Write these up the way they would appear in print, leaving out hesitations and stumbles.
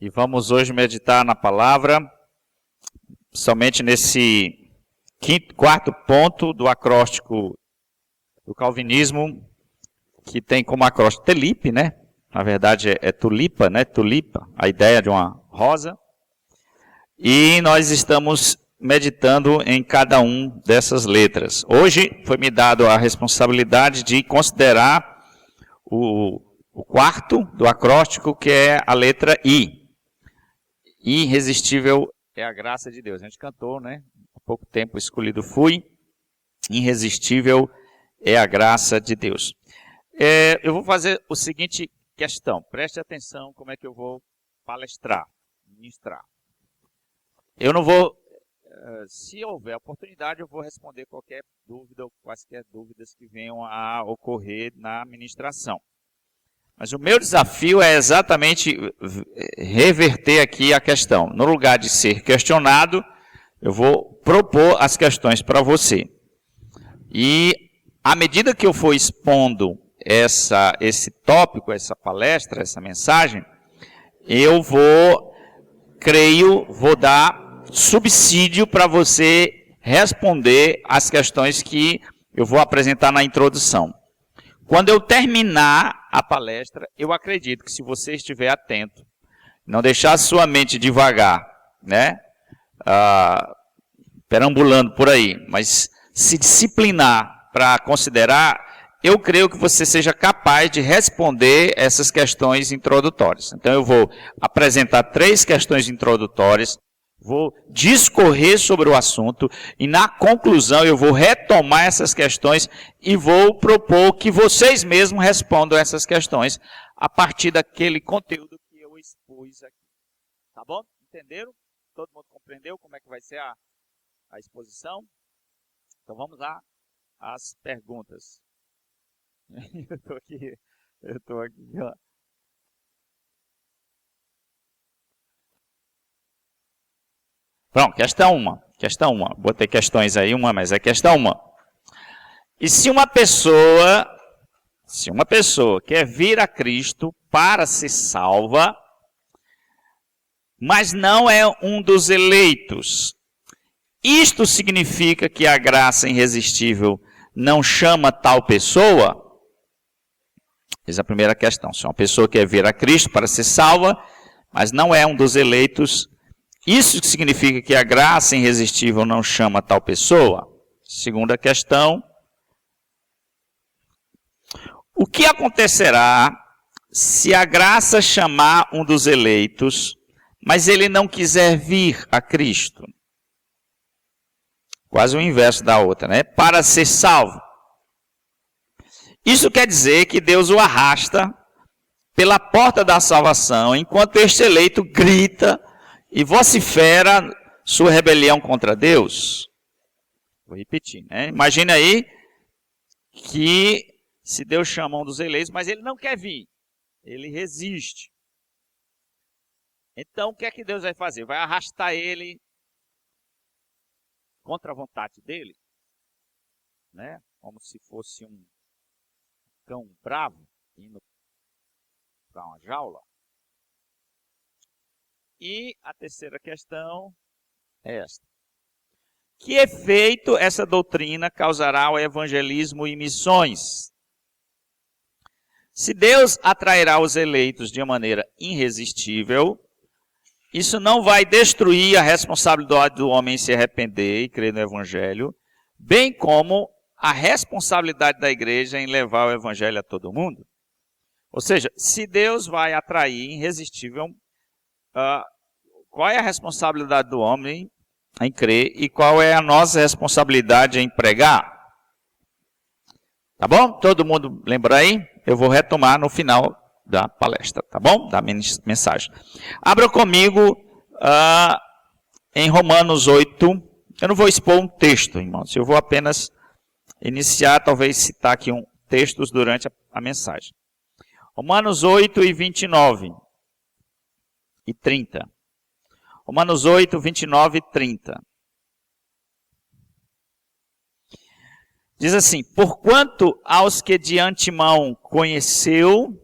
E vamos hoje meditar na palavra, somente nesse quarto ponto do acróstico do calvinismo, que tem como acróstico Telipe, né? Na verdade é tulipa, né? Tulipa, a ideia de uma rosa. E nós estamos meditando em cada um dessas letras. Hoje foi me dado a responsabilidade de considerar o quarto do acróstico, que é a letra I. Irresistível é a graça de Deus. A gente cantou, né? Há pouco tempo, escolhido fui. Irresistível é a graça de Deus. Eu vou fazer o seguinte questão. Preste atenção como é que eu vou palestrar, ministrar. Eu não vou, se houver oportunidade, eu vou responder qualquer dúvida ou quaisquer dúvidas que venham a ocorrer na ministração. Mas o meu desafio é exatamente reverter aqui a questão. No lugar de ser questionado, eu vou propor as questões para você. E à medida que eu for expondo esse tópico, essa palestra, essa mensagem, eu vou dar subsídio para você responder as questões que eu vou apresentar na introdução. Quando eu terminar a palestra, eu acredito que se você estiver atento, não deixar a sua mente devagar, né? Perambulando por aí, mas se disciplinar para considerar, eu creio que você seja capaz de responder essas questões introdutórias. Então eu vou apresentar 3 questões introdutórias, vou discorrer sobre o assunto e na conclusão eu vou retomar essas questões e vou propor que vocês mesmos respondam essas questões a partir daquele conteúdo que eu expus aqui. Tá bom? Entenderam? Todo mundo compreendeu como é que vai ser a exposição? Então vamos lá às perguntas. Eu tô aqui, ó. Pronto, questão 1. Botei questões aí, mas é questão 1. E se uma pessoa quer vir a Cristo para ser salva, mas não é um dos eleitos, isto significa que a graça irresistível não chama tal pessoa? Essa é a primeira questão. Se uma pessoa quer vir a Cristo para ser salva, mas não é um dos eleitos, isso significa que a graça irresistível não chama tal pessoa? Segunda questão. O que acontecerá se a graça chamar um dos eleitos, mas ele não quiser vir a Cristo? Quase o inverso da outra, né? Para ser salvo. Isso quer dizer que Deus o arrasta pela porta da salvação, enquanto este eleito grita e vocifera sua rebelião contra Deus. Vou repetir, né? Imagina aí que se Deus chama um dos eleitos, mas ele não quer vir, ele resiste. Então o que é que Deus vai fazer? Vai arrastar ele contra a vontade dele, né? Como se fosse um cão bravo indo para uma jaula. E a terceira questão é esta. Que efeito essa doutrina causará ao evangelismo e missões? Se Deus atrairá os eleitos de maneira irresistível, isso não vai destruir a responsabilidade do homem em se arrepender e crer no evangelho, bem como a responsabilidade da igreja em levar o evangelho a todo mundo. Ou seja, se Deus vai atrair irresistível, qual é a responsabilidade do homem em crer e qual é a nossa responsabilidade em pregar? Tá bom? Todo mundo lembra aí? Eu vou retomar no final da palestra, tá bom? Da mensagem. Abra comigo em Romanos 8. Eu não vou expor um texto, irmãos. Eu vou apenas iniciar, talvez citar aqui textos durante a mensagem. Romanos 8 e 29 e 30. Romanos 8, 29 e 30. Diz assim: porquanto aos que de antemão conheceu,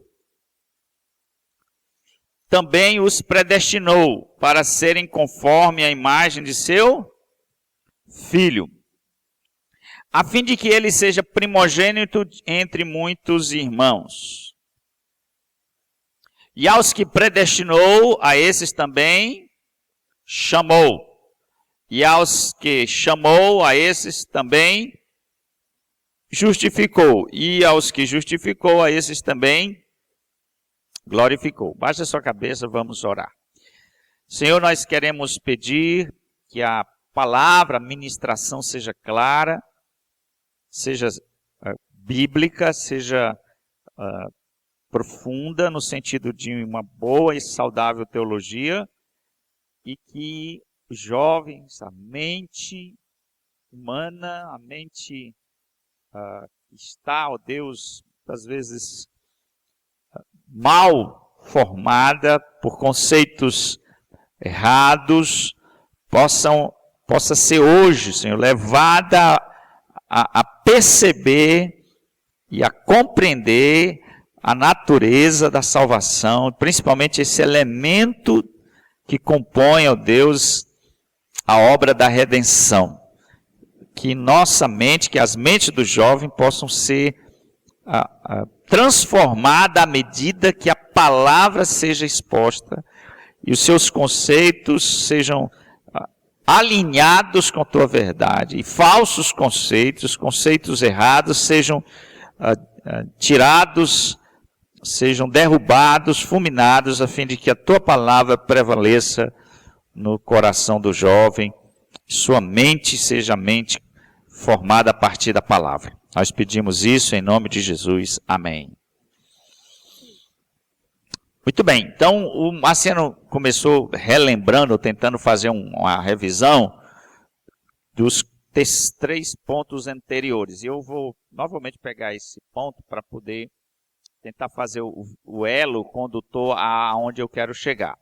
também os predestinou para serem conforme a imagem de seu Filho, a fim de que ele seja primogênito entre muitos irmãos. E aos que predestinou, a esses também chamou. E aos que chamou, a esses também justificou. E aos que justificou, a esses também glorificou. Baixe a sua cabeça, vamos orar. Senhor, nós queremos pedir que a palavra, a ministração seja clara, seja bíblica, seja profunda, no sentido de uma boa e saudável teologia, e que os jovens, a mente humana, a mente está, ó Deus, às vezes mal formada por conceitos errados, possa ser hoje, Senhor, levada a perceber e a compreender a natureza da salvação, principalmente esse elemento que compõe, ó Deus, a obra da redenção. Que nossa mente, que as mentes dos jovens possam ser transformadas à medida que a palavra seja exposta e os seus conceitos sejam alinhados com a tua verdade. E falsos conceitos, conceitos errados, sejam tirados, sejam derrubados, fulminados, a fim de que a tua palavra prevaleça no coração do jovem, sua mente seja mente formada a partir da palavra. Nós pedimos isso em nome de Jesus. Amém. Muito bem, então o Marciano começou relembrando, tentando fazer uma revisão dos 3 pontos anteriores. E eu vou novamente pegar esse ponto para poder tentar fazer o elo condutor aonde eu quero chegar.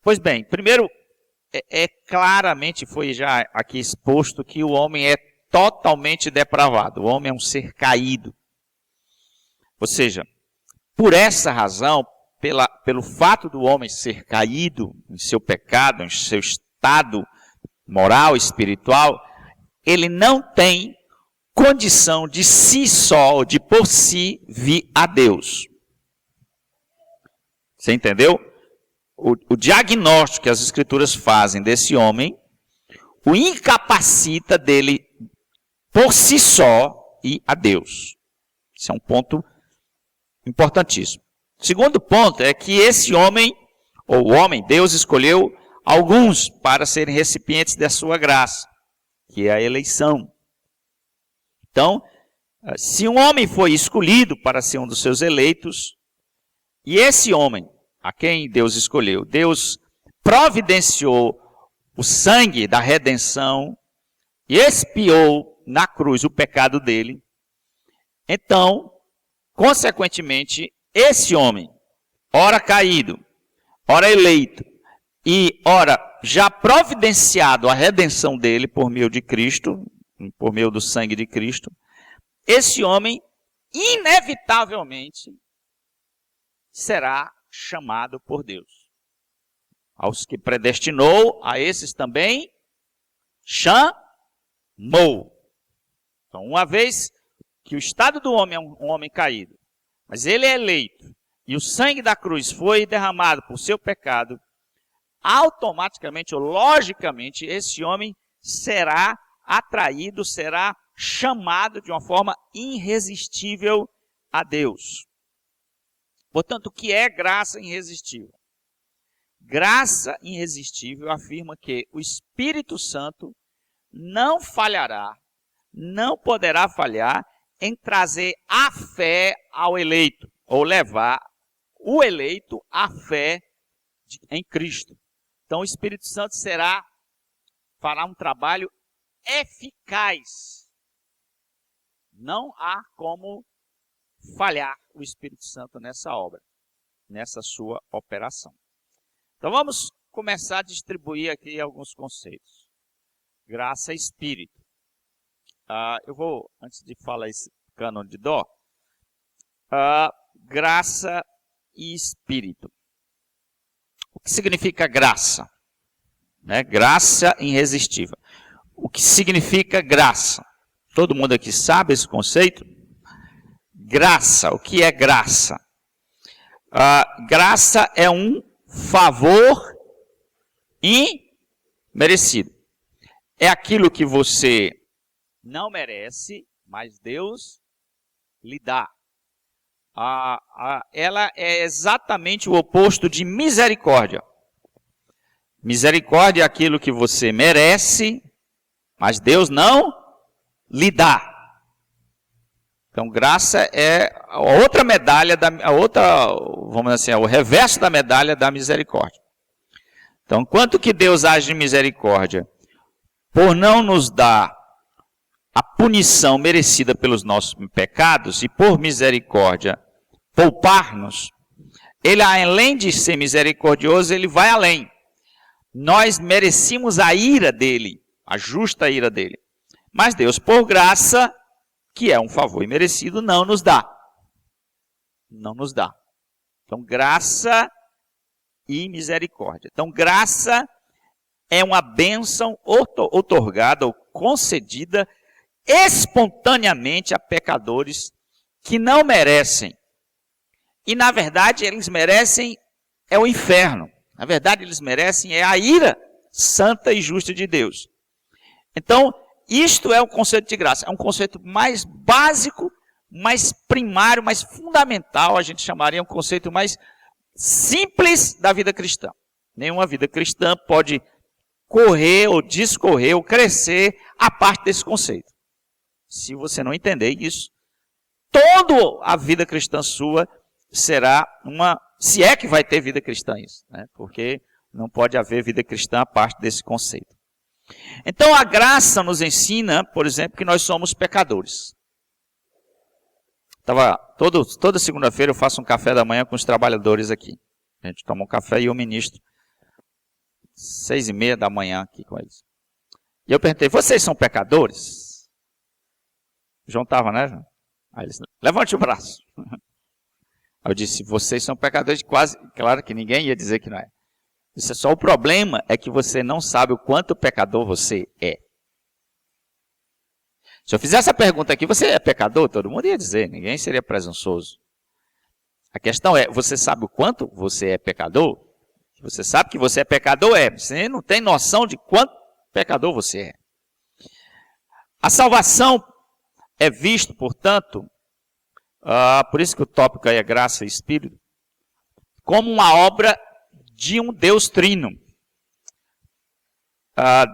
Pois bem, primeiro, claramente foi já aqui exposto que o homem é totalmente depravado. O homem é um ser caído. Ou seja, por essa razão, pelo fato do homem ser caído em seu pecado, em seu estado moral, espiritual, ele não tem condição de si só, de por si, vir a Deus. Você entendeu? O diagnóstico que as Escrituras fazem desse homem o incapacita dele, por si só, ir a Deus. Esse é um ponto importantíssimo. Segundo ponto é que esse homem, ou o homem, Deus escolheu alguns para serem recipientes da sua graça, que é a eleição. Então, se um homem foi escolhido para ser um dos seus eleitos, e esse homem, a quem Deus escolheu, Deus providenciou o sangue da redenção e expiou na cruz o pecado dele, então, consequentemente, esse homem, ora caído, ora eleito, e ora já providenciado a redenção dele por meio de Cristo, por meio do sangue de Cristo, esse homem, inevitavelmente, será chamado por Deus. Aos que predestinou, a esses também chamou. Então, uma vez que o estado do homem é um homem caído, mas ele é eleito, e o sangue da cruz foi derramado por seu pecado, automaticamente ou logicamente esse homem será atraído, será chamado de uma forma irresistível a Deus. Portanto, o que é graça irresistível? Graça irresistível afirma que o Espírito Santo não falhará, não poderá falhar em trazer a fé ao eleito, ou levar o eleito à fé em Cristo. Então o Espírito Santo fará um trabalho eficaz. Não há como falhar o Espírito Santo nessa obra, nessa sua operação. Então vamos começar a distribuir aqui alguns conceitos. Graça e Espírito. Eu vou, antes de falar esse cânon de Dó, graça e Espírito. que significa graça? Né? Graça irresistível. O que significa graça? Todo mundo aqui sabe esse conceito? Graça, o que é graça? Graça é um favor imerecido. É aquilo que você não merece, mas Deus lhe dá. Ela é exatamente o oposto de misericórdia. Misericórdia é aquilo que você merece, mas Deus não lhe dá. Então, graça é a outra medalha, vamos dizer assim, o reverso da medalha da misericórdia. Então, quanto que Deus age de misericórdia? Por não nos dar a punição merecida pelos nossos pecados e por misericórdia poupar-nos, ele, além de ser misericordioso, ele vai além. Nós merecíamos a ira dele, a justa ira dele. Mas Deus, por graça, que é um favor imerecido, não nos dá. Não nos dá. Então, graça e misericórdia. Então, graça é uma bênção outorgada ou concedida espontaneamente a pecadores que não merecem. E, na verdade, eles merecem o inferno. Na verdade, eles merecem a ira santa e justa de Deus. Então, isto é o conceito de graça. É um conceito mais básico, mais primário, mais fundamental. A gente chamaria um conceito mais simples da vida cristã. Nenhuma vida cristã pode correr ou discorrer ou crescer a parte desse conceito. Se você não entender isso, toda a vida cristã sua será se é que vai ter vida cristã isso, né? Porque não pode haver vida cristã a parte desse conceito. Então a graça nos ensina, por exemplo, que nós somos pecadores. Toda segunda-feira eu faço um café da manhã com os trabalhadores aqui. A gente toma um café e eu ministro 6:30 da manhã aqui com eles. E eu perguntei, vocês são pecadores? O João estava, né, João? Aí eles, levante o braço. Aí eu disse, vocês são pecadores, quase, claro que ninguém ia dizer que não é. Isso é só o problema, é que você não sabe o quanto pecador você é. Se eu fizesse a pergunta aqui, você é pecador? Todo mundo ia dizer, ninguém seria presunçoso. A questão é, você sabe o quanto você é pecador? Você sabe que você é pecador? Você não tem noção de quanto pecador você é. A salvação é visto, portanto, por isso que o tópico aí é graça e espírito, como uma obra de um Deus trino.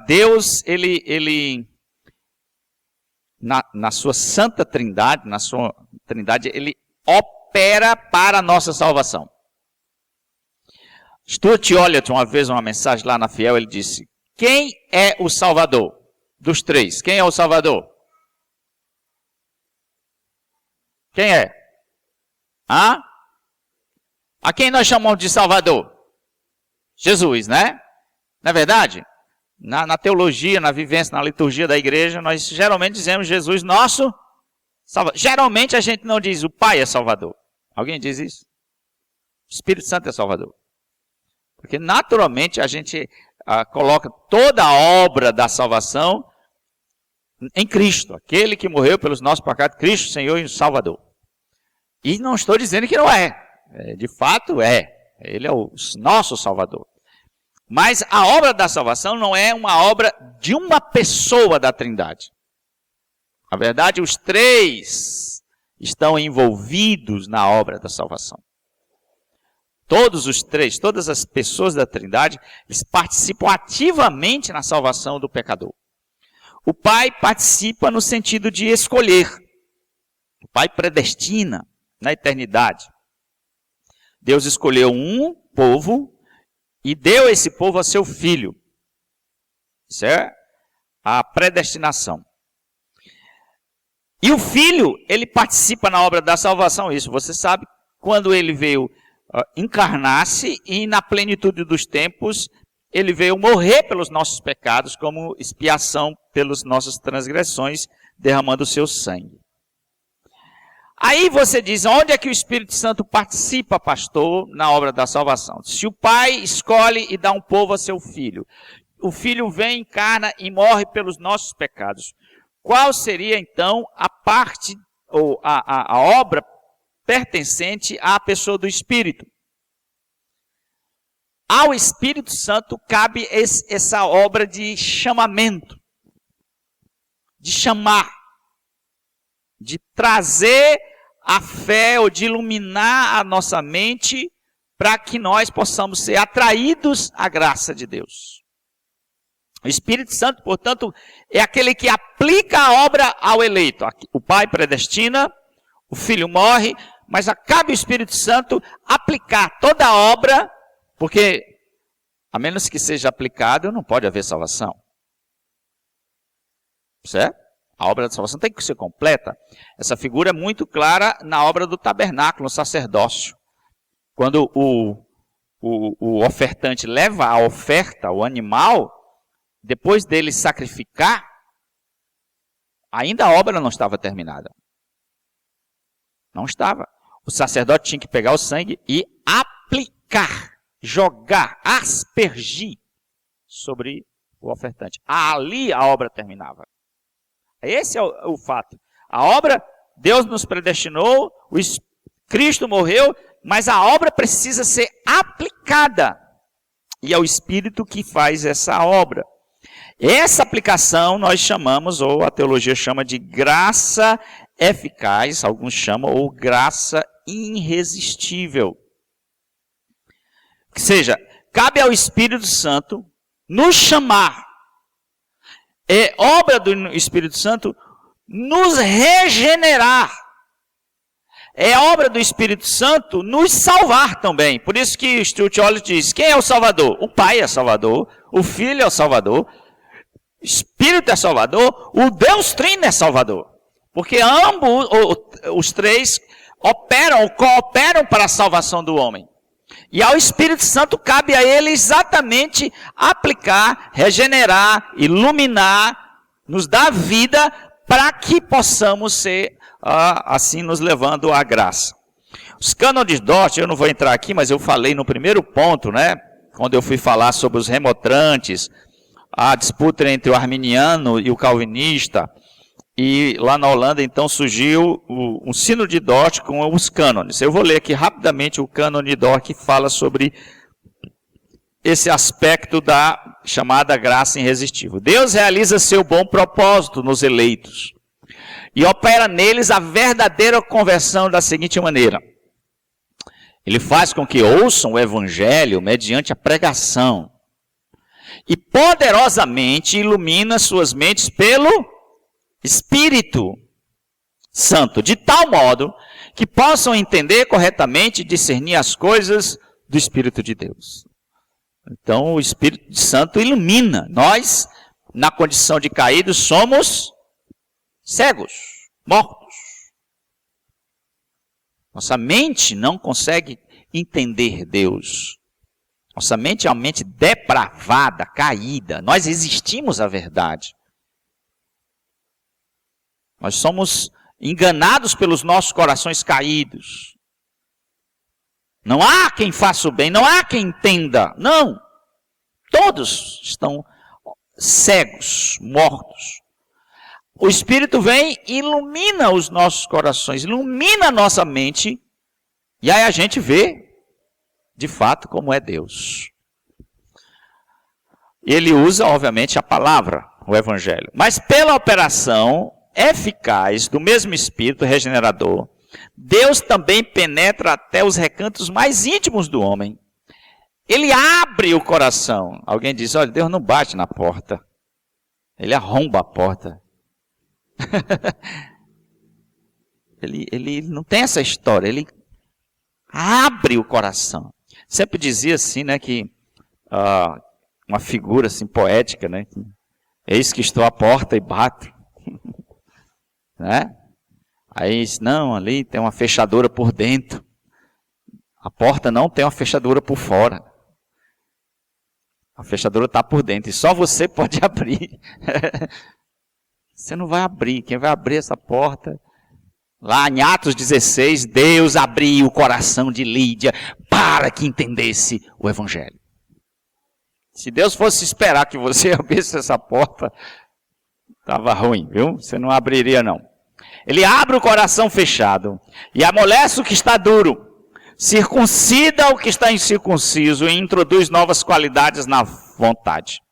Deus, ele na sua santa trindade, ele opera para a nossa salvação. Stuart Olliott, uma vez, uma mensagem lá na Fiel, ele disse, quem é o Salvador? Dos três, quem é o Salvador? Quem é? A quem nós chamamos de Salvador? Jesus, né? Não é verdade? Na teologia, na vivência, na liturgia da igreja, nós geralmente dizemos Jesus nosso Salvador. Geralmente a gente não diz o Pai é Salvador. Alguém diz isso? O Espírito Santo é Salvador. Porque naturalmente a gente coloca toda a obra da salvação em Cristo. Aquele que morreu pelos nossos pecados, Cristo, Senhor e Salvador. E não estou dizendo que não é. De fato é. Ele é o nosso Salvador. Mas a obra da salvação não é uma obra de uma pessoa da Trindade. Na verdade, os três estão envolvidos na obra da salvação. Todos os três, todas as pessoas da Trindade, eles participam ativamente na salvação do pecador. O Pai participa no sentido de escolher. O Pai predestina na eternidade. Deus escolheu um povo e deu esse povo a seu filho. Isso é a predestinação. E o filho, ele participa na obra da salvação. Isso você sabe, quando ele veio encarnar-se e na plenitude dos tempos, ele veio morrer pelos nossos pecados como expiação pelas nossas transgressões, derramando o seu sangue. Aí você diz, onde é que o Espírito Santo participa, pastor, na obra da salvação? Se o pai escolhe e dá um povo a seu filho, o filho vem, encarna e morre pelos nossos pecados. Qual seria então a parte, ou a obra pertencente à pessoa do Espírito? Ao Espírito Santo cabe essa obra de chamamento, de chamar, de trazer a fé ou de iluminar a nossa mente para que nós possamos ser atraídos à graça de Deus. O Espírito Santo, portanto, é aquele que aplica a obra ao eleito. O Pai predestina, o Filho morre, mas cabe o Espírito Santo aplicar toda a obra, porque a menos que seja aplicado, não pode haver salvação. Certo? A obra da salvação tem que ser completa. Essa figura é muito clara na obra do tabernáculo, no sacerdócio. Quando o ofertante leva a oferta, o animal, depois dele sacrificar, ainda a obra não estava terminada. Não estava. O sacerdote tinha que pegar o sangue e aplicar, jogar, aspergir sobre o ofertante. Ali a obra terminava. Esse é o fato. A obra, Deus nos predestinou, Cristo morreu, mas a obra precisa ser aplicada. E é o Espírito que faz essa obra. Essa aplicação nós chamamos, ou a teologia chama de graça eficaz, alguns chamam, ou graça irresistível. Ou seja, cabe ao Espírito Santo nos chamar. É obra do Espírito Santo nos regenerar. É obra do Espírito Santo nos salvar também. Por isso que Stuart Hall diz, quem é o Salvador? O Pai é Salvador, o Filho é o Salvador, o Espírito é Salvador, o Deus Trino é Salvador. Porque ambos, os três, cooperam para a salvação do homem. E ao Espírito Santo cabe a ele exatamente aplicar, regenerar, iluminar, nos dar vida para que possamos ser assim nos levando à graça. Os cânones de Dort, eu não vou entrar aqui, mas eu falei no primeiro ponto, né? Quando eu fui falar sobre os remonstrantes, a disputa entre o arminiano e o calvinista. E lá na Holanda, então, surgiu um sino de Dort com os cânones. Eu vou ler aqui rapidamente o cânone de Dort que fala sobre esse aspecto da chamada graça irresistível. Deus realiza seu bom propósito nos eleitos e opera neles a verdadeira conversão da seguinte maneira. Ele faz com que ouçam o evangelho mediante a pregação e poderosamente ilumina suas mentes pelo Espírito Santo, de tal modo que possam entender corretamente e discernir as coisas do Espírito de Deus. Então, o Espírito Santo ilumina. Nós, na condição de caídos, somos cegos, mortos. Nossa mente não consegue entender Deus. Nossa mente é uma mente depravada, caída. Nós resistimos à verdade. Nós somos enganados pelos nossos corações caídos. Não há quem faça o bem, não há quem entenda. Não. Todos estão cegos, mortos. O Espírito vem e ilumina os nossos corações, ilumina a nossa mente, e aí a gente vê, de fato, como é Deus. Ele usa, obviamente, a palavra, o Evangelho. Mas pela operação eficaz do mesmo Espírito regenerador, Deus também penetra até os recantos mais íntimos do homem. Ele abre o coração. Alguém diz, olha, Deus não bate na porta. Ele arromba a porta. ele não tem essa história. Ele abre o coração. Sempre dizia assim, né, que uma figura assim poética, né, que, eis que estou à porta e bato. Né? Aí, não, ali tem uma fechadura por dentro. A porta não tem uma fechadura por fora. A fechadura está por dentro e só você pode abrir. Você não vai abrir. Quem vai abrir essa porta Lá em Atos 16, Deus abriu o coração de Lídia para que entendesse o Evangelho. Se Deus fosse esperar que você abrisse essa porta, estava ruim, viu? Você não abriria, não. Ele abre o coração fechado e amolece o que está duro, circuncida o que está incircunciso e introduz novas qualidades na vontade.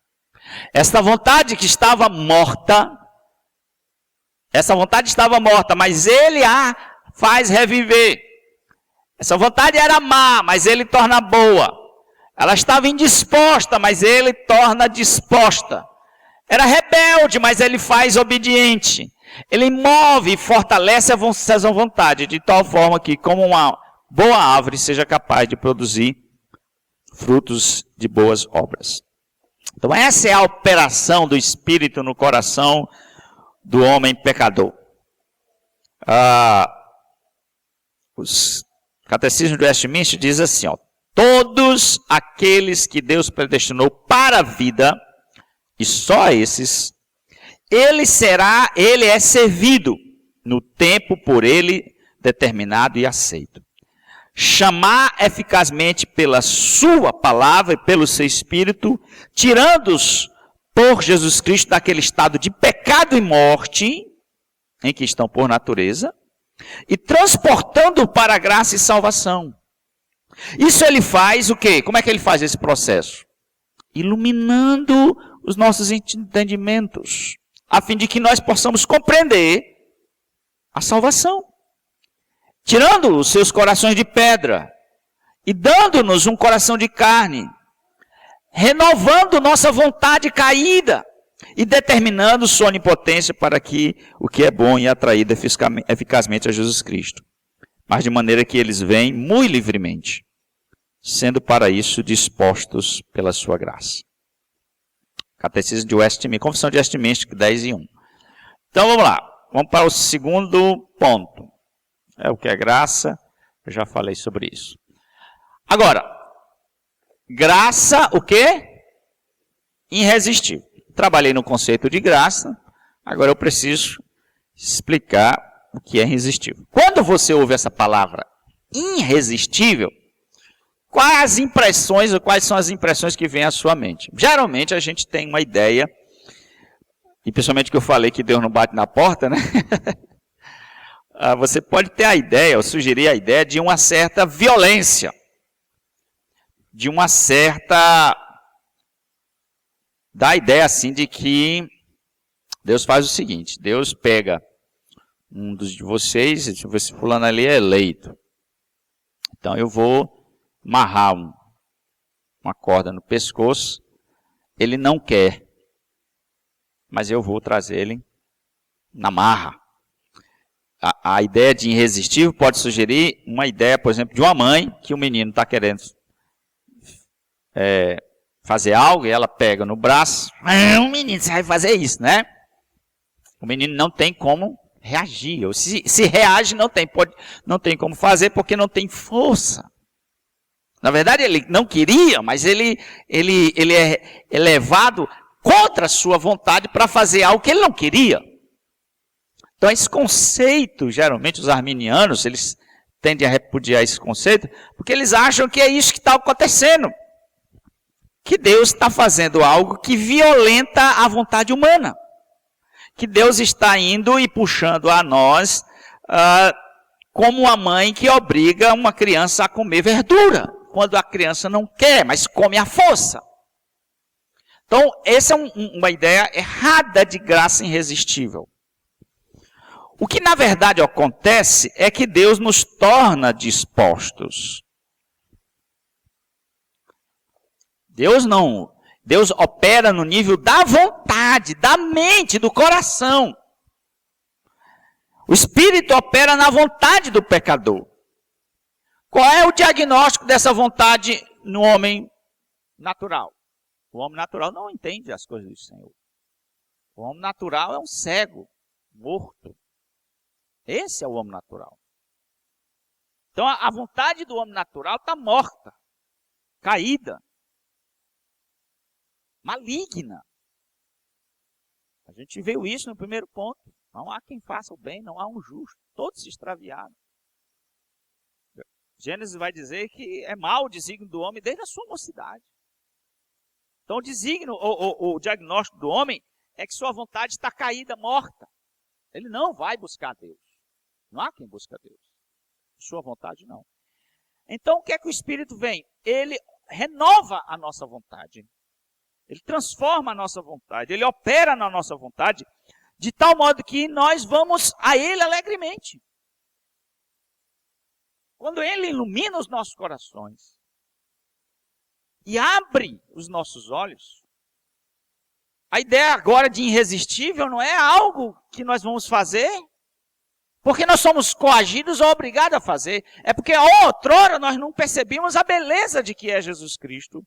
Esta vontade que estava morta, mas ele a faz reviver. Essa vontade era má, mas ele torna boa. Ela estava indisposta, mas ele torna disposta. Era rebelde, mas ele faz obediente. Ele move e fortalece essa vontade, de tal forma que, como uma boa árvore, seja capaz de produzir frutos de boas obras. Então essa é a operação do Espírito no coração do homem pecador. Os catecismos do Westminster diz assim, ó, todos aqueles que Deus predestinou para a vida, e só esses, ele é servido no tempo por ele determinado e aceito. Chamar eficazmente pela sua palavra e pelo seu Espírito, tirando-os por Jesus Cristo daquele estado de pecado e morte, em que estão por natureza, e transportando para a graça e salvação. Isso ele faz o quê? Como é que ele faz esse processo? Iluminando os nossos entendimentos, a fim de que nós possamos compreender a salvação. Tirando os seus corações de pedra e dando-nos um coração de carne, renovando nossa vontade caída e determinando sua onipotência para que o que é bom e atraído eficazmente a Jesus Cristo. Mas de maneira que eles vêm muito livremente, sendo para isso dispostos pela sua graça. Catecismo de Westminster, Confissão de Westminster 10:1. Então vamos lá, vamos para o segundo ponto. É o que é graça, eu já falei sobre isso. Agora, graça, o quê? Irresistível. Trabalhei no conceito de graça, agora eu preciso explicar o que é irresistível. Quando você ouve essa palavra irresistível, quais são as impressões que vêm à sua mente? Geralmente a gente tem uma ideia, e principalmente que eu falei que Deus não bate na porta, né? Você pode ter a ideia, ou sugerir a ideia de uma certa violência, dá a ideia assim de que Deus faz o seguinte, Deus pega um dos de vocês, deixa eu ver se fulano ali é eleito. Então eu vou amarrar uma corda no pescoço, ele não quer, mas eu vou trazer ele na marra. A ideia de irresistível pode sugerir uma ideia, por exemplo, de uma mãe que o menino está querendo fazer algo e ela pega no braço. O menino, você vai fazer isso, né? O menino não tem como reagir. Ou se reage, não tem como fazer porque não tem força. Na verdade, ele não queria, mas ele é levado contra a sua vontade para fazer algo que ele não queria. Então, esse conceito, geralmente os arminianos, eles tendem a repudiar esse conceito, porque eles acham que é isso que está acontecendo. Que Deus está fazendo algo que violenta a vontade humana. Que Deus está indo e puxando a nós, como uma mãe que obriga uma criança a comer verdura, quando a criança não quer, mas come à força. Então, essa é uma ideia errada de graça irresistível. O que na verdade acontece é que Deus nos torna dispostos. Deus opera no nível da vontade, da mente, do coração. O Espírito opera na vontade do pecador. Qual é o diagnóstico dessa vontade no homem natural? O homem natural não entende as coisas do Senhor. O homem natural é um cego, morto. Esse é o homem natural. Então a vontade do homem natural está morta, caída, maligna. A gente viu isso no primeiro ponto. Não há quem faça o bem, não há um justo. Todos se extraviaram. Gênesis vai dizer que é mau o desígnio do homem desde a sua mocidade. Então o desígnio, o diagnóstico do homem é que sua vontade está caída, morta. Ele não vai buscar Deus. Não há quem busca Deus. Sua vontade não. Então o que é que o Espírito vem? Ele renova a nossa vontade. Ele transforma a nossa vontade. Ele opera na nossa vontade de tal modo que nós vamos a Ele alegremente. Quando Ele ilumina os nossos corações e abre os nossos olhos, a ideia agora de irresistível não é algo que nós vamos fazer porque nós somos coagidos ou obrigados a fazer. É porque outrora nós não percebíamos a beleza de que é Jesus Cristo.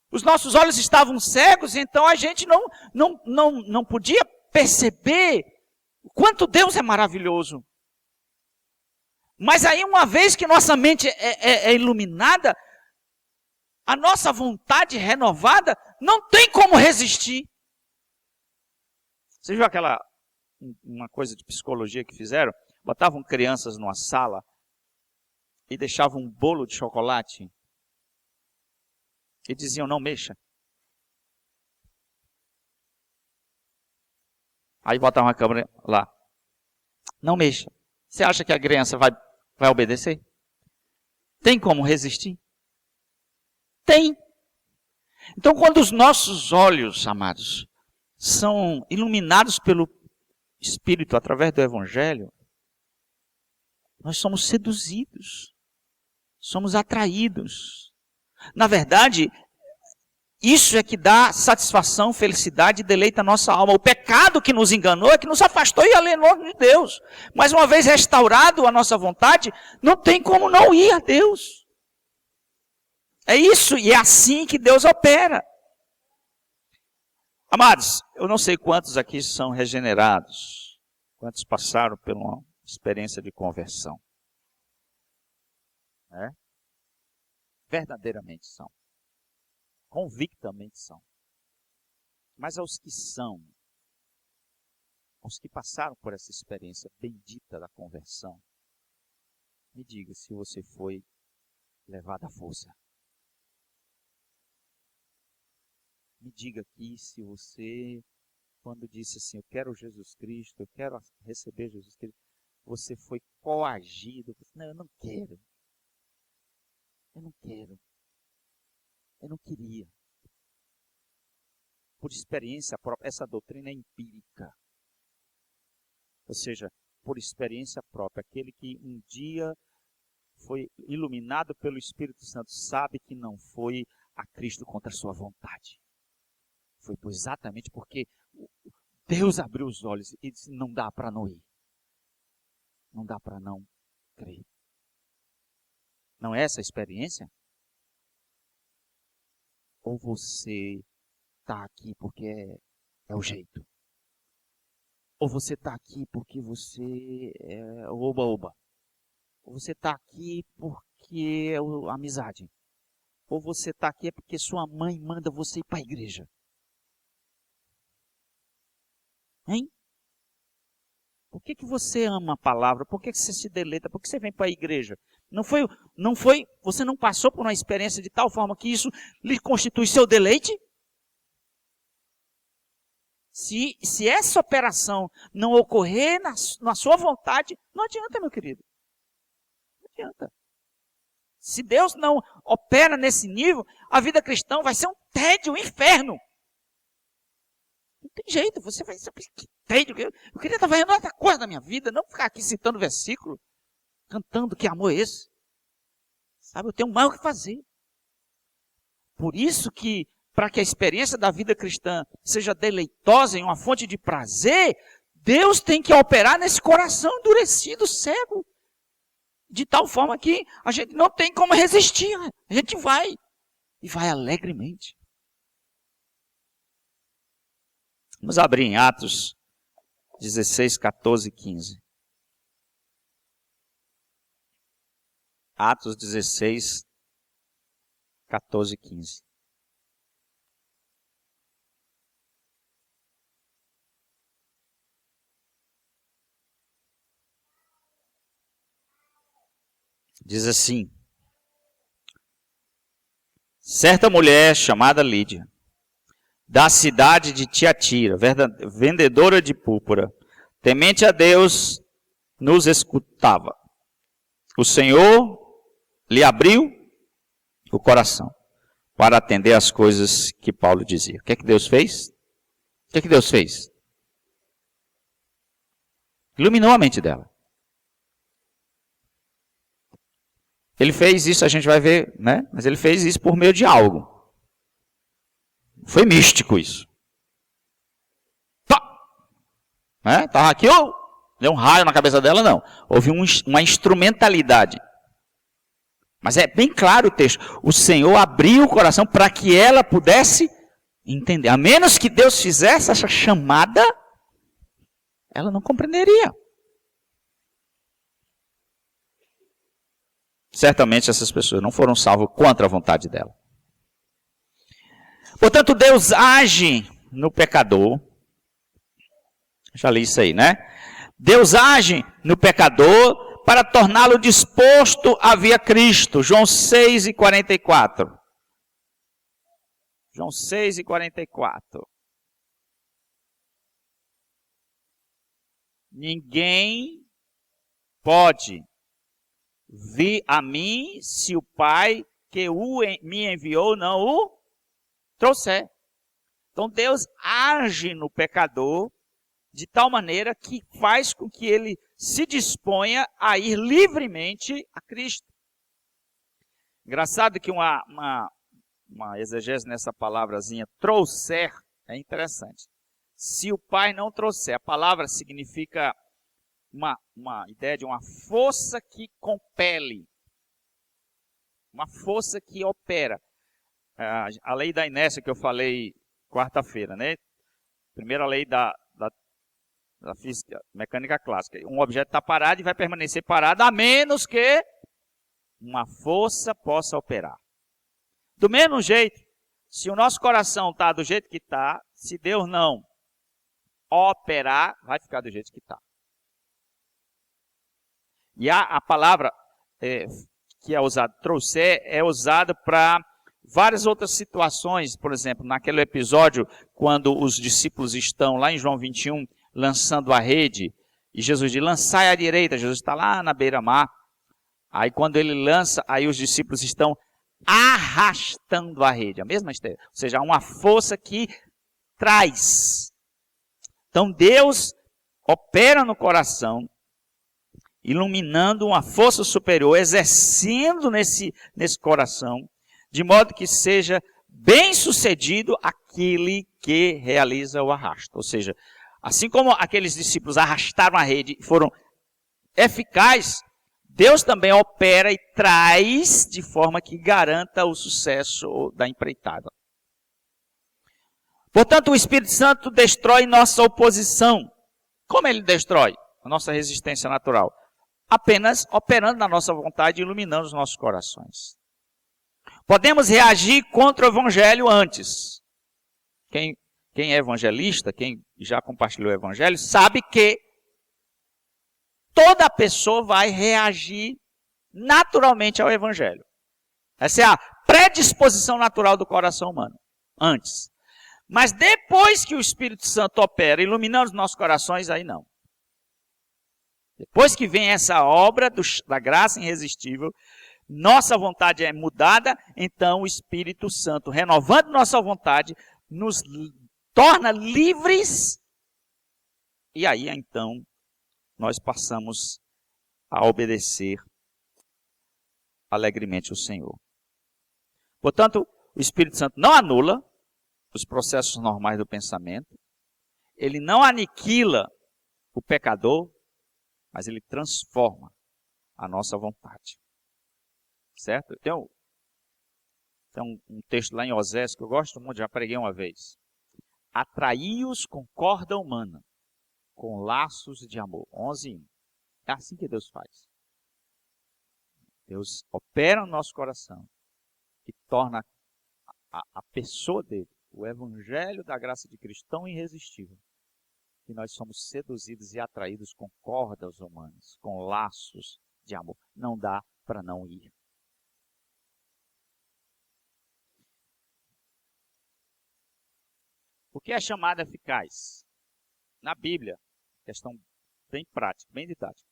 Os nossos olhos estavam cegos, então a gente não podia perceber o quanto Deus é maravilhoso. Mas aí, uma vez que nossa mente é iluminada, a nossa vontade renovada não tem como resistir. Você viu uma coisa de psicologia que fizeram? Botavam crianças numa sala e deixavam um bolo de chocolate e diziam, não mexa. Aí botavam a câmera lá. Não mexa. Você acha que a criança vai obedecer? Tem como resistir? Tem. Então, quando os nossos olhos, amados, são iluminados pelo Espírito através do Evangelho, nós somos seduzidos, somos atraídos. Na verdade, isso é que dá satisfação, felicidade e deleita a nossa alma. O pecado que nos enganou é que nos afastou e alienou de Deus. Mas uma vez restaurado a nossa vontade, não tem como não ir a Deus. É isso, e é assim que Deus opera. Amados, eu não sei quantos aqui são regenerados, quantos passaram por uma experiência de conversão. Verdadeiramente são. Convictamente são. Mas aos que são, aos que passaram por essa experiência bendita da conversão, me diga se você foi levado à força. Me diga aqui se você, quando disse assim, eu quero Jesus Cristo, eu quero receber Jesus Cristo, você foi coagido. Não, eu não quero. Eu não quero. Eu não queria. Por experiência própria, essa doutrina é empírica. Ou seja, por experiência própria, aquele que um dia foi iluminado pelo Espírito Santo sabe que não foi a Cristo contra a sua vontade. Foi exatamente porque Deus abriu os olhos e disse, não dá para não ir. Não dá para não crer. Não é essa a experiência? Ou você está aqui porque é o jeito? Ou você está aqui porque você é oba-oba? Ou você está aqui porque é a amizade? Ou você está aqui porque sua mãe manda você ir para a igreja? Hein? Por que você ama a palavra? Por que você se deleita? Por que você vem para a igreja? Você não passou por uma experiência de tal forma que isso lhe constitui seu deleite? Se essa operação não ocorrer na sua vontade, não adianta, meu querido. Não adianta. Se Deus não opera nesse nível, a vida cristã vai ser um tédio, um inferno. Não tem jeito, você vai ser que tédio. Eu queria estar fazendo outra coisa na minha vida, não ficar aqui citando versículo, cantando que amor é esse. Sabe, eu tenho mais o que fazer. Por isso que, para que a experiência da vida cristã seja deleitosa em uma fonte de prazer, Deus tem que operar nesse coração endurecido, cego. De tal forma que a gente não tem como resistir. A gente vai. E vai alegremente. Vamos abrir em Atos 16, 14 e 15. Atos 16, 14 e 15. Diz assim: certa mulher chamada Lídia, da cidade de Tiatira, vendedora de púrpura, temente a Deus, nos escutava. O Senhor lhe abriu o coração para atender às coisas que Paulo dizia. O que é que Deus fez? O que é que Deus fez? Iluminou a mente dela. Ele fez isso, a gente vai ver, né? Mas ele fez isso por meio de algo. Foi místico isso. Pá! Né? Estava aqui, deu um raio na cabeça dela, não. Houve uma instrumentalidade. Mas é bem claro o texto. O Senhor abriu o coração para que ela pudesse entender. A menos que Deus fizesse essa chamada, ela não compreenderia. Certamente essas pessoas não foram salvas contra a vontade dela. Portanto, Deus age no pecador. Já li isso aí, né? Deus age no pecador para torná-lo disposto a vir a Cristo. João 6:44. João 6:44. Ninguém pode vir a mim se o Pai que me enviou não o trouxer. Então Deus age no pecador de tal maneira que faz com que ele se disponha a ir livremente a Cristo. Engraçado que uma exegese nessa palavrazinha trouxer é interessante. Se o Pai não trouxer, a palavra significa uma ideia de uma força que compele, uma força que opera. A lei da inércia que eu falei quarta-feira, né? Primeira lei da física, mecânica clássica. Um objeto está parado e vai permanecer parado a menos que uma força possa operar. Do mesmo jeito, se o nosso coração está do jeito que está, se Deus não operar, vai ficar do jeito que está. E a palavra que é usada, trouxer, é usada para várias outras situações. Por exemplo, naquele episódio, quando os discípulos estão lá em João 21, lançando a rede, e Jesus diz, lançai à direita. Jesus está lá na beira-mar. Aí quando ele lança, aí os discípulos estão arrastando a rede. A mesma esteira. Ou seja, há uma força que traz. Então Deus opera no coração, iluminando uma força superior, exercendo nesse coração, de modo que seja bem sucedido aquele que realiza o arrasto. Ou seja, assim como aqueles discípulos arrastaram a rede e foram eficazes, Deus também opera e traz de forma que garanta o sucesso da empreitada. Portanto, o Espírito Santo destrói nossa oposição. Como ele destrói a nossa resistência natural? Apenas operando na nossa vontade e iluminando os nossos corações. Podemos reagir contra o evangelho antes. Quem é evangelista, quem já compartilhou o evangelho, sabe que toda pessoa vai reagir naturalmente ao evangelho. Essa é a predisposição natural do coração humano, antes. Mas depois que o Espírito Santo opera, iluminando os nossos corações, aí não. Depois que vem essa obra da graça irresistível, nossa vontade é mudada, então o Espírito Santo, renovando nossa vontade, nos torna livres, e aí então nós passamos a obedecer alegremente o Senhor. Portanto, o Espírito Santo não anula os processos normais do pensamento, ele não aniquila o pecador, mas ele transforma a nossa vontade. Certo? Tem um texto lá em Osés que eu gosto muito, já preguei uma vez. Atraí-os com corda humana, com laços de amor. 11:1. É assim que Deus faz. Deus opera no nosso coração e torna a pessoa dele, o evangelho da graça de Cristo, tão irresistível, que nós somos seduzidos e atraídos com cordas humanas, com laços de amor. Não dá para não ir. O que é chamada eficaz? Na Bíblia, questão bem prática, bem didática.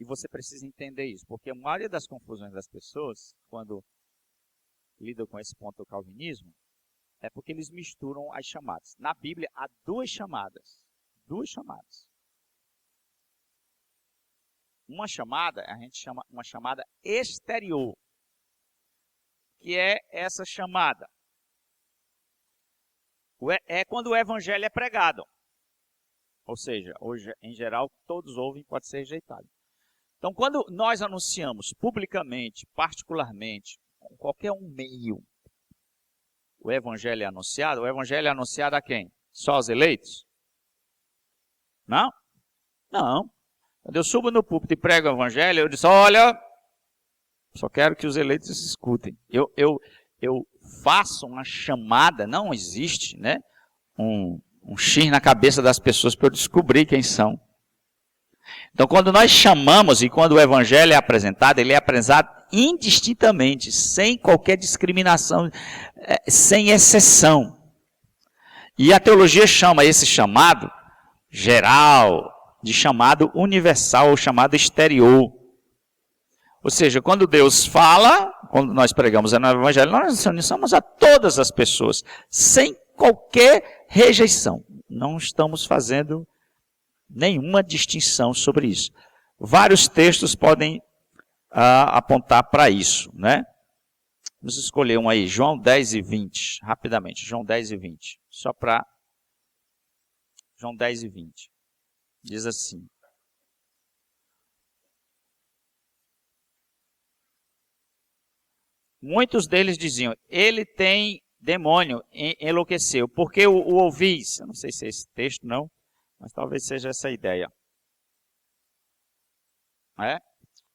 E você precisa entender isso, porque a maioria das confusões das pessoas, quando lidam com esse ponto do calvinismo, é porque eles misturam as chamadas. Na Bíblia, há duas chamadas. Duas chamadas. Uma chamada, a gente chama uma chamada exterior, que é essa chamada. É quando o evangelho é pregado. Ou seja, hoje, em geral, todos ouvem, pode ser rejeitado. Então, quando nós anunciamos publicamente, particularmente, com qualquer um meio, o evangelho é anunciado a quem? Só aos eleitos? Não? Não. Quando eu subo no púlpito e prego o evangelho, eu disse, olha, só quero que os eleitos escutem. Eu faço uma chamada, não existe, né? Um X na cabeça das pessoas para eu descobrir quem são. Então, quando nós chamamos e quando o evangelho é apresentado, ele é apresentado indistintamente, sem qualquer discriminação, sem exceção. E a teologia chama esse chamado geral de chamado universal ou chamado exterior. Ou seja, quando Deus fala, quando nós pregamos no evangelho, nós anunciamos a todas as pessoas, sem qualquer rejeição. Não estamos fazendo nenhuma distinção sobre isso. Vários textos podem apontar para isso, né? Vamos escolher um aí, João 10 e 20, rapidamente, João 10 e 20, só para João 10 e 20, diz assim: muitos deles diziam, ele tem demônio, enlouqueceu, porque o ouvis. Eu não sei se é esse texto, não, mas talvez seja essa a ideia.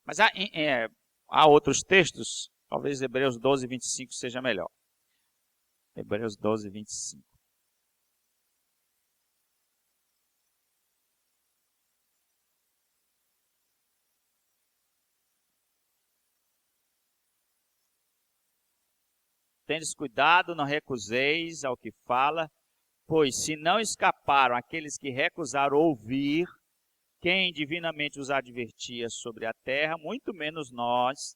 Mas há outros textos, talvez Hebreus 12, 25 seja melhor. Hebreus 12, 25. Tendes cuidado, não recuseis ao que fala, pois se não escaparam aqueles que recusaram ouvir quem divinamente os advertia sobre a terra, muito menos nós,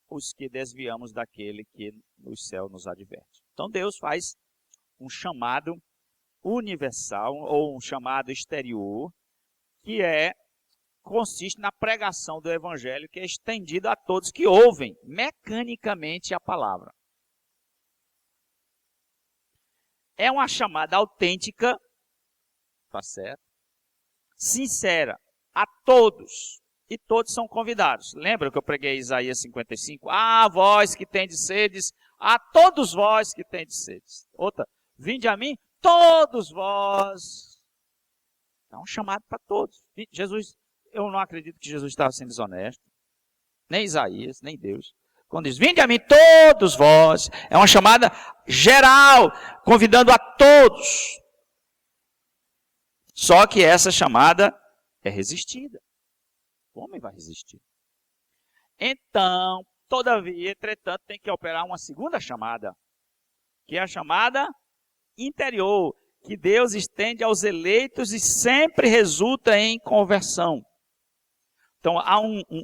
os que desviamos daquele que no céu nos adverte. Então Deus faz um chamado universal ou um chamado exterior, que consiste na pregação do evangelho, que é estendido a todos que ouvem mecanicamente a palavra. É uma chamada autêntica, tá certo? Sincera, a todos. E todos são convidados. Lembra que eu preguei Isaías 55? Ah, vós que tendes sedes, a todos vós que tendes sedes. Outra, vinde a mim, todos vós. É um chamado para todos. Jesus, eu não acredito que Jesus estava sendo desonesto. Nem Isaías, nem Deus. Quando diz, vinde a mim todos vós. É uma chamada geral, convidando a todos. Só que essa chamada é resistida. O homem vai resistir. Então, todavia, entretanto, tem que operar uma segunda chamada, que é a chamada interior, que Deus estende aos eleitos e sempre resulta em conversão. Então, há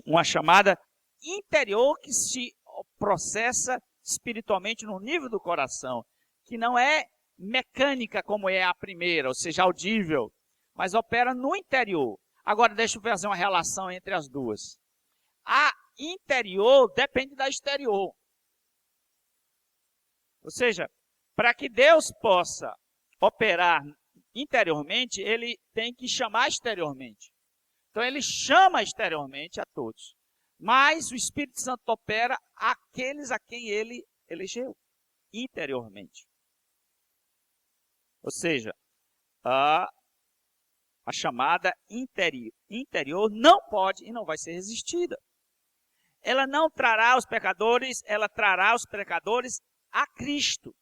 uma chamada interior que se processa espiritualmente no nível do coração, que não é mecânica como é a primeira, ou seja, audível, mas opera no interior. Agora, deixa eu fazer uma relação entre as duas. A interior depende da exterior. Ou seja, para que Deus possa operar interiormente, ele tem que chamar exteriormente. Então, ele chama exteriormente a todos. Mas o Espírito Santo opera aqueles a quem ele elegeu, interiormente. Ou seja, a chamada interior não pode e não vai ser resistida. Ela não trará os pecadores, ela trará os pecadores a Cristo.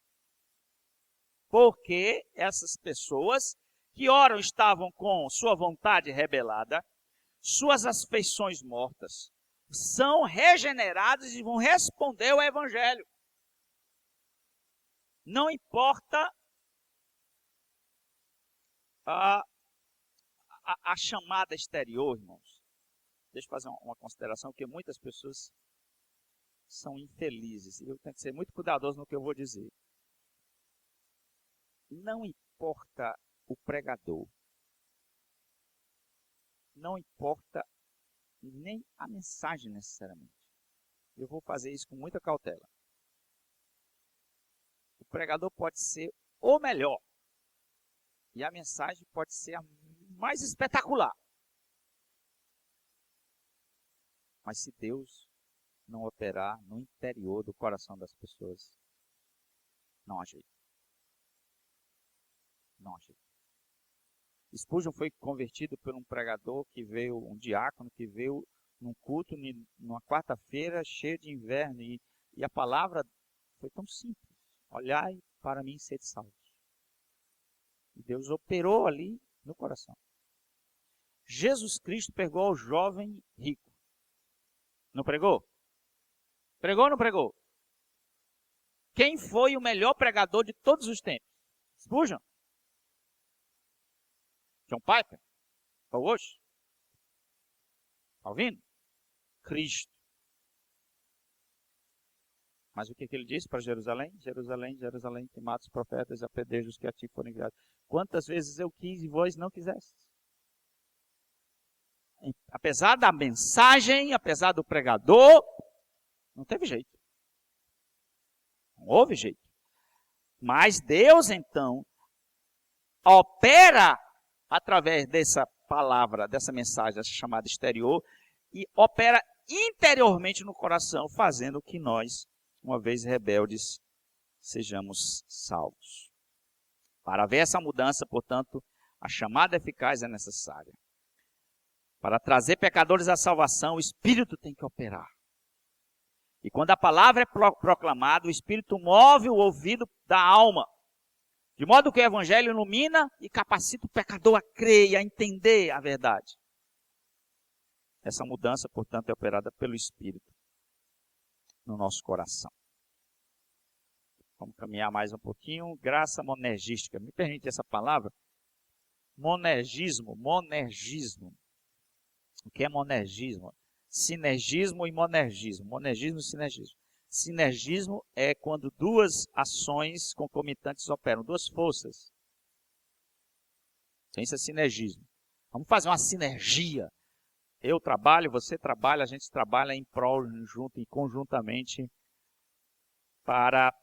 Porque essas pessoas que ora estavam com sua vontade rebelada, suas afeições mortas, são regenerados e vão responder ao Evangelho. Não importa a chamada exterior, irmãos. Deixa eu fazer uma consideração, porque muitas pessoas são infelizes. E eu tenho que ser muito cuidadoso no que eu vou dizer. Não importa o pregador. Não importa nem a mensagem necessariamente. Eu vou fazer isso com muita cautela. O pregador pode ser o melhor. E a mensagem pode ser a mais espetacular. Mas se Deus não operar no interior do coração das pessoas, não há jeito. Não há jeito. Spurgeon foi convertido por um pregador que veio, um diácono que veio num culto, numa quarta-feira, cheio de inverno, e a palavra foi tão simples. Olhai para mim e sede salvos. E Deus operou ali no coração. Jesus Cristo pregou ao jovem rico. Não pregou? Pregou ou não pregou? Quem foi o melhor pregador de todos os tempos? Spurgeon? John Piper? Paul Washer? Está ouvindo? Cristo. Mas o que ele disse para Jerusalém? Jerusalém, Jerusalém, que mata os profetas e apedreja os que a ti foram enviados. Quantas vezes eu quis e vós não quisestes? Apesar da mensagem, apesar do pregador, não teve jeito. Não houve jeito. Mas Deus, então, opera através dessa palavra, dessa mensagem, dessa chamada exterior, e opera interiormente no coração, fazendo que nós, uma vez rebeldes, sejamos salvos. Para haver essa mudança, portanto, a chamada eficaz é necessária. Para trazer pecadores à salvação, o Espírito tem que operar. E quando a palavra é proclamada, o Espírito move o ouvido da alma, de modo que o Evangelho ilumina e capacita o pecador a crer e a entender a verdade. Essa mudança, portanto, é operada pelo Espírito no nosso coração. Vamos caminhar mais um pouquinho. Graça monergística. Me permite essa palavra? Monergismo. O que é monergismo? Sinergismo e monergismo. Monergismo e sinergismo. Sinergismo é quando duas ações concomitantes operam, duas forças. Então, isso é sinergismo. Vamos fazer uma sinergia. Eu trabalho, você trabalha, a gente trabalha em prol, junto e conjuntamente para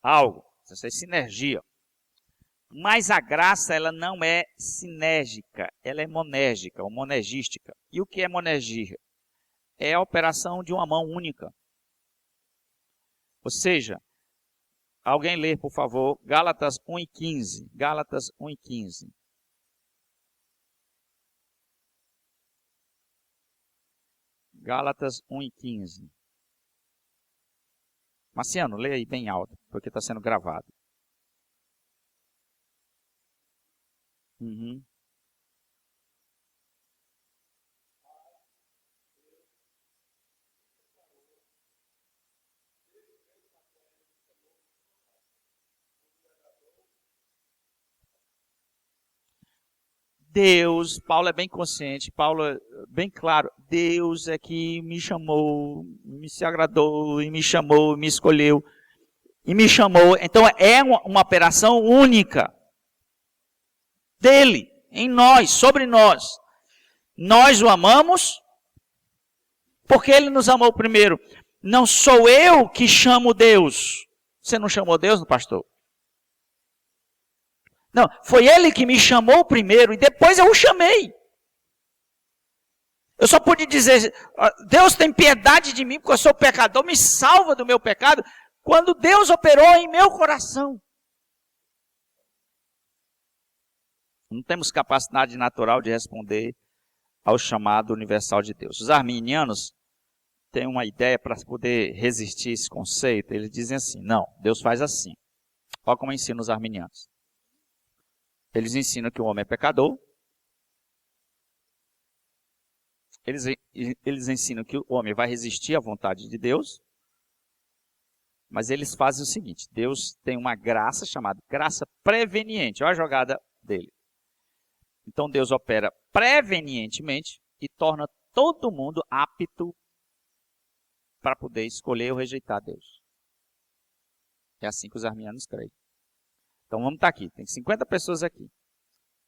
algo. Isso é sinergia. Mas a graça, ela não é sinérgica, ela é monérgica ou monergística. E o que é monergia? É a operação de uma mão única. Ou seja, alguém lê, por favor, Gálatas 1:15. Gálatas 1:15. Gálatas 1:15. Marciano, lê aí bem alto, porque está sendo gravado. Uhum. Deus, Paulo é bem consciente, Paulo é bem claro, Deus é que me chamou, me se agradou, e me chamou, me escolheu, e me chamou. Então é uma operação única dele, em nós, sobre nós. Nós o amamos porque ele nos amou primeiro. Não sou eu que chamo Deus. Você não chamou Deus, pastor? Não, foi ele que me chamou primeiro e depois eu o chamei. Eu só pude dizer, Deus tem piedade de mim porque eu sou pecador, me salva do meu pecado, quando Deus operou em meu coração. Não temos capacidade natural de responder ao chamado universal de Deus. Os arminianos têm uma ideia para poder resistir a esse conceito. Eles dizem assim, não, Deus faz assim. Olha como ensina os arminianos. Eles ensinam que o homem é pecador. eles ensinam que o homem vai resistir à vontade de Deus, mas eles fazem o seguinte: Deus tem uma graça chamada graça preveniente. Olha a jogada dele. Então Deus opera prevenientemente e torna todo mundo apto para poder escolher ou rejeitar Deus. É assim que os arminianos creem. Então vamos estar aqui, tem 50 pessoas aqui.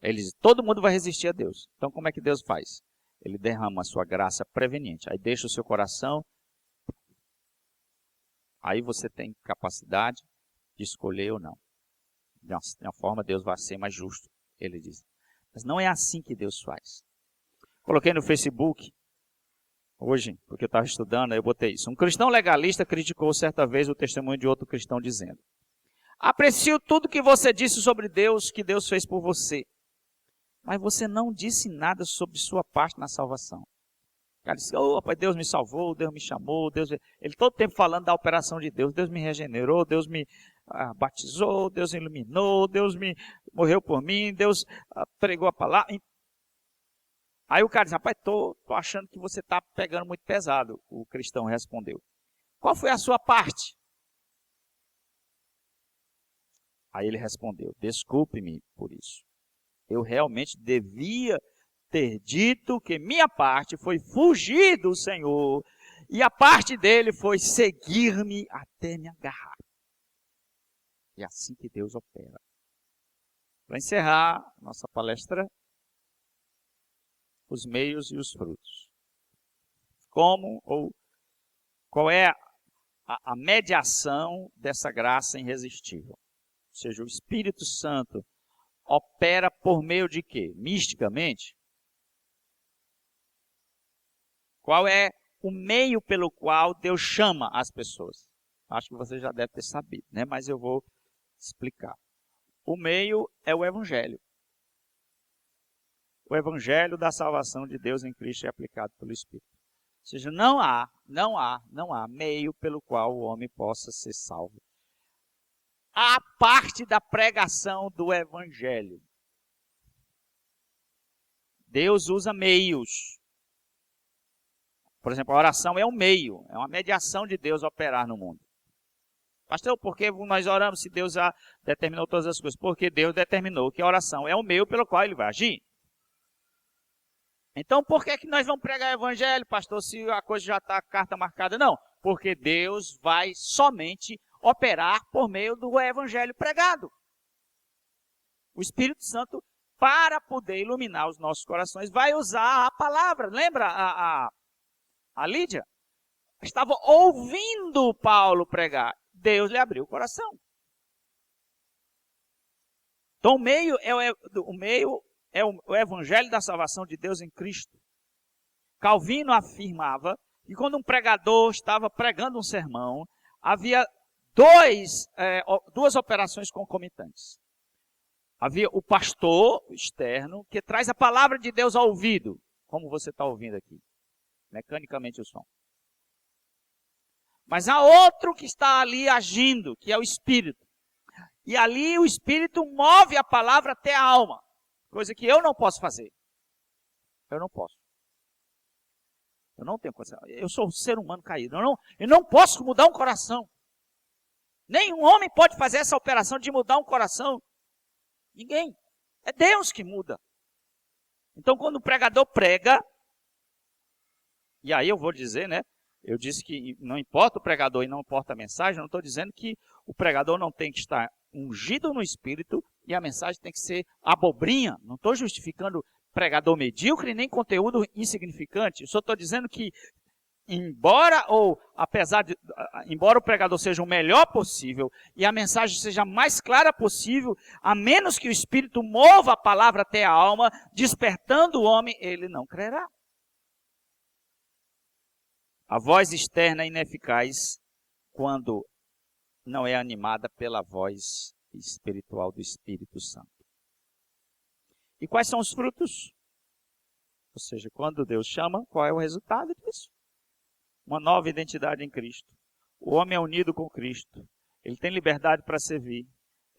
Eles dizem, todo mundo vai resistir a Deus. Então como é que Deus faz? Ele derrama a sua graça preveniente. Aí deixa o seu coração. Aí você tem capacidade de escolher ou não. De uma forma, Deus vai ser mais justo, ele diz. Mas não é assim que Deus faz. Coloquei no Facebook, hoje, porque eu estava estudando, aí eu botei isso. Um cristão legalista criticou certa vez o testemunho de outro cristão dizendo: aprecio tudo que você disse sobre Deus, que Deus fez por você. Mas você não disse nada sobre sua parte na salvação. O cara disse, rapaz, Deus me salvou, Deus me chamou, Deus... Ele todo tempo falando da operação de Deus. Deus me regenerou, Deus me batizou, Deus iluminou, Deus me morreu por mim, Deus pregou a palavra. Aí o cara disse, rapaz, tô achando que você está pegando muito pesado. O cristão respondeu. Qual foi a sua parte? Aí ele respondeu, desculpe-me por isso. Eu realmente devia ter dito que minha parte foi fugir do Senhor e a parte dele foi seguir-me até me agarrar. É assim que Deus opera. Para encerrar nossa palestra, os meios e os frutos. Qual é a mediação dessa graça irresistível? Ou seja, o Espírito Santo opera por meio de quê? Misticamente. Qual é o meio pelo qual Deus chama as pessoas? Acho que você já deve ter sabido, né? Mas eu vou explicar. O meio é o Evangelho. O Evangelho da salvação de Deus em Cristo é aplicado pelo Espírito. Ou seja, não há meio pelo qual o homem possa ser salvo. A parte da pregação do Evangelho. Deus usa meios. Por exemplo, a oração é um meio, é uma mediação de Deus operar no mundo. Pastor, por que nós oramos se Deus já determinou todas as coisas? Porque Deus determinou que a oração é o meio pelo qual ele vai agir. Então, por que nós vamos pregar o Evangelho, pastor, se a coisa já está carta marcada? Não, porque Deus vai somente operar por meio do Evangelho pregado. O Espírito Santo, para poder iluminar os nossos corações, vai usar a palavra. Lembra a Lídia? Estava ouvindo Paulo pregar. Deus lhe abriu o coração. Então, o meio é o Evangelho da salvação de Deus em Cristo. Calvino afirmava que quando um pregador estava pregando um sermão, havia duas operações concomitantes. Havia o pastor externo, que traz a palavra de Deus ao ouvido, como você está ouvindo aqui, mecanicamente o som. Mas há outro que está ali agindo, que é o Espírito. E ali o Espírito move a palavra até a alma, coisa que eu não posso fazer. Eu não posso. Eu não tenho coisa. Eu sou um ser humano caído. Eu não posso mudar um coração. Nenhum homem pode fazer essa operação de mudar um coração. Ninguém. É Deus que muda. Então, quando o pregador prega, e aí eu vou dizer, né? Eu disse que não importa o pregador e não importa a mensagem, eu não estou dizendo que o pregador não tem que estar ungido no Espírito e a mensagem tem que ser abobrinha. Não estou justificando pregador medíocre nem conteúdo insignificante. Eu só estou dizendo que, embora o pregador seja o melhor possível e a mensagem seja a mais clara possível, a menos que o Espírito mova a palavra até a alma, despertando o homem, ele não crerá. A voz externa é ineficaz quando não é animada pela voz espiritual do Espírito Santo. E quais são os frutos? Ou seja, quando Deus chama, qual é o resultado disso? Uma nova identidade em Cristo. O homem é unido com Cristo. Ele tem liberdade para servir.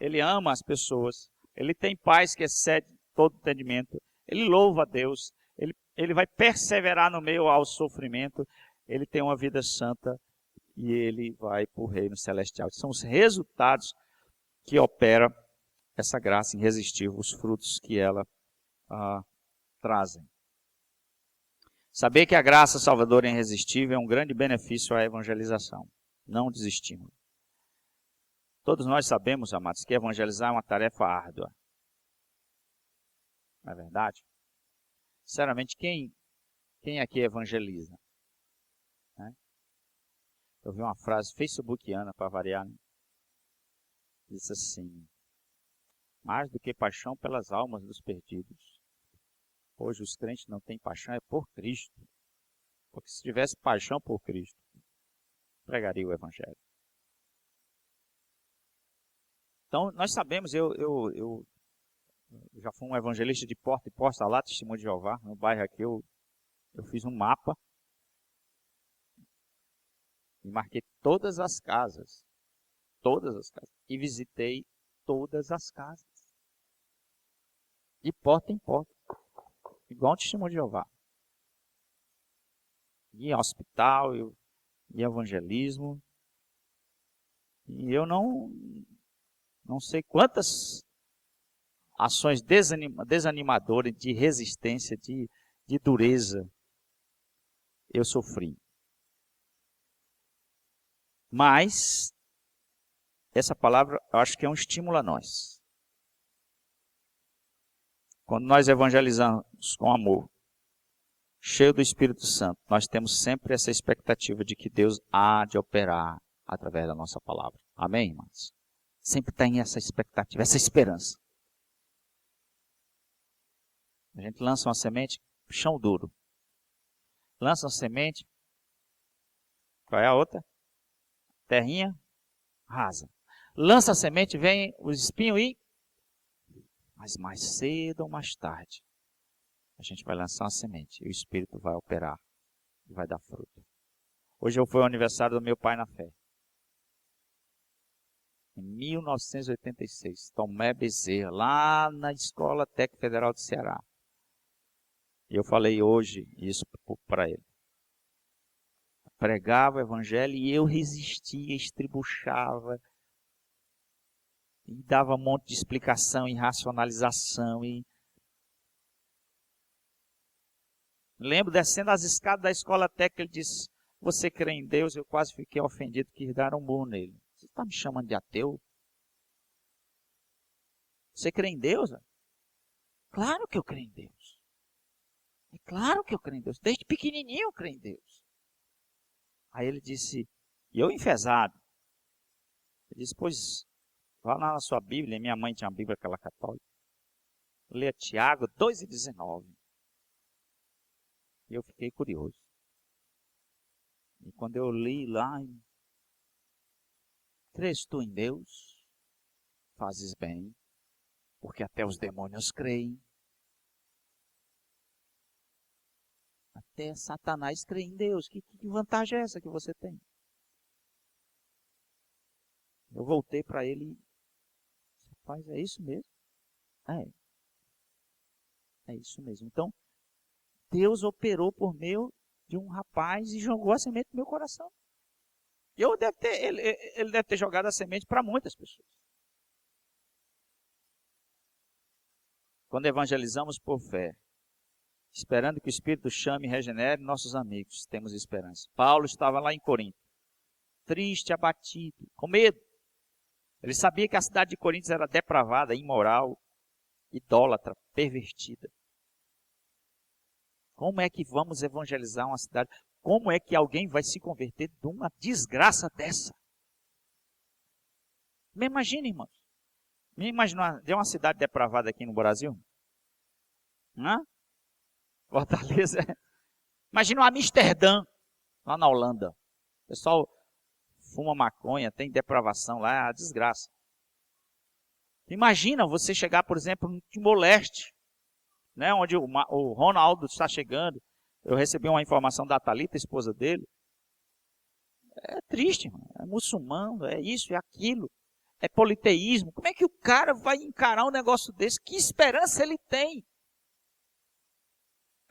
Ele ama as pessoas. Ele tem paz que excede todo entendimento. Ele louva a Deus. ele vai perseverar no meio ao sofrimento, ele tem uma vida santa e ele vai para o reino celestial. São os resultados que opera essa graça irresistível, os frutos que ela trazem. Saber que a graça salvadora é irresistível é um grande benefício à evangelização. Não desistimos. Todos nós sabemos, amados, que evangelizar é uma tarefa árdua. Não é verdade? Sinceramente, quem aqui evangeliza? Né? Eu vi uma frase facebookiana, para variar, né? Disse assim: mais do que paixão pelas almas dos perdidos. Hoje os crentes não têm paixão, é por Cristo. Porque se tivesse paixão por Cristo, pregaria o Evangelho. Então, nós sabemos, eu já fui um evangelista de porta em porta lá, Testemunho de Jeová, no bairro aqui, eu fiz um mapa e marquei todas as casas, e visitei todas as casas, de porta em porta, igual um Testemunho de Jeová. E em hospital, e evangelismo, e eu não sei quantas ações desanimadoras, de resistência, de dureza eu sofri. Mas essa palavra eu acho que é um estímulo a nós. Quando nós evangelizamos com amor, cheio do Espírito Santo, nós temos sempre essa expectativa de que Deus há de operar através da nossa palavra. Amém, irmãos? Sempre tem essa expectativa, essa esperança. A gente lança uma semente, chão duro. Lança uma semente, qual é a outra? Terrinha rasa. Lança a semente, vem os espinhos e... Mas mais cedo ou mais tarde, a gente vai lançar uma semente e o Espírito vai operar e vai dar fruto. Hoje foi o aniversário do meu pai na fé. Em 1986, Tomé Bezerra, lá na Escola Técnica Federal do Ceará. E eu falei hoje isso para ele. Pregava o evangelho e eu resistia, estribuchava. E dava um monte de explicação e racionalização. Lembro descendo as escadas da Escola Técnica, ele disse: você crê em Deus? Eu quase fiquei ofendido, quis dar um murro nele. Você está me chamando de ateu? Você crê em Deus? Claro que eu creio em Deus. É claro que eu creio em Deus. Desde pequenininho eu creio em Deus. Aí ele disse, e eu enfesado. Ele disse, pois, vá lá na sua Bíblia. Minha mãe tinha uma Bíblia, aquela católica. Leia Tiago 2,19. E eu fiquei curioso. E quando eu li lá, crês tu em Deus? Fazes bem, porque até os demônios creem. Até Satanás crê em Deus. Que vantagem é essa que você tem? Eu voltei para ele e disse, rapaz, é isso mesmo? É isso mesmo. Então, Deus operou por meio de um rapaz e jogou a semente no meu coração. E ele deve ter jogado a semente para muitas pessoas. Quando evangelizamos por fé, esperando que o Espírito chame e regenere nossos amigos, temos esperança. Paulo estava lá em Corinto, triste, abatido, com medo. Ele sabia que a cidade de Corinto era depravada, imoral, idólatra, pervertida. Como é que vamos evangelizar uma cidade? Como é que alguém vai se converter de uma desgraça dessa? Me imagina, irmãos. Me imagina de uma cidade depravada aqui no Brasil. Fortaleza. Imagina um Amsterdã, lá na Holanda. O pessoal fuma maconha, tem depravação lá, é uma desgraça. Imagina você chegar, por exemplo, no Timor-Leste, né, onde o Ronaldo está chegando. Eu recebi uma informação da Thalita, esposa dele. É triste, mano. É muçulmano, é isso, é aquilo. É politeísmo. Como é que o cara vai encarar um negócio desse? Que esperança ele tem?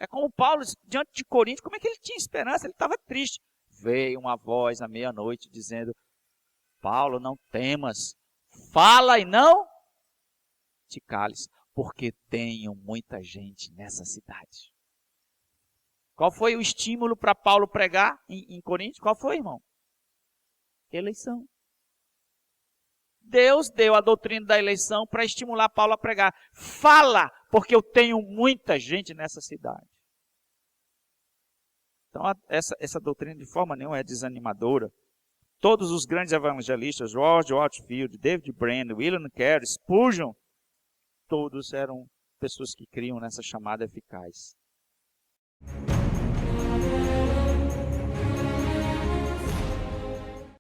É como Paulo, diante de Corinto, como é que ele tinha esperança? Ele estava triste. Veio uma voz à meia-noite dizendo: Paulo, não temas, fala e não te cales, porque tenho muita gente nessa cidade. Qual foi o estímulo para Paulo pregar em Corinto? Qual foi, irmão? Eleição. Deus deu a doutrina da eleição para estimular Paulo a pregar. Fala, porque eu tenho muita gente nessa cidade. Então, essa doutrina de forma nenhuma é desanimadora. Todos os grandes evangelistas, George Whitefield, David Brainerd, William Carey, Spurgeon, todos eram pessoas que criam nessa chamada eficaz.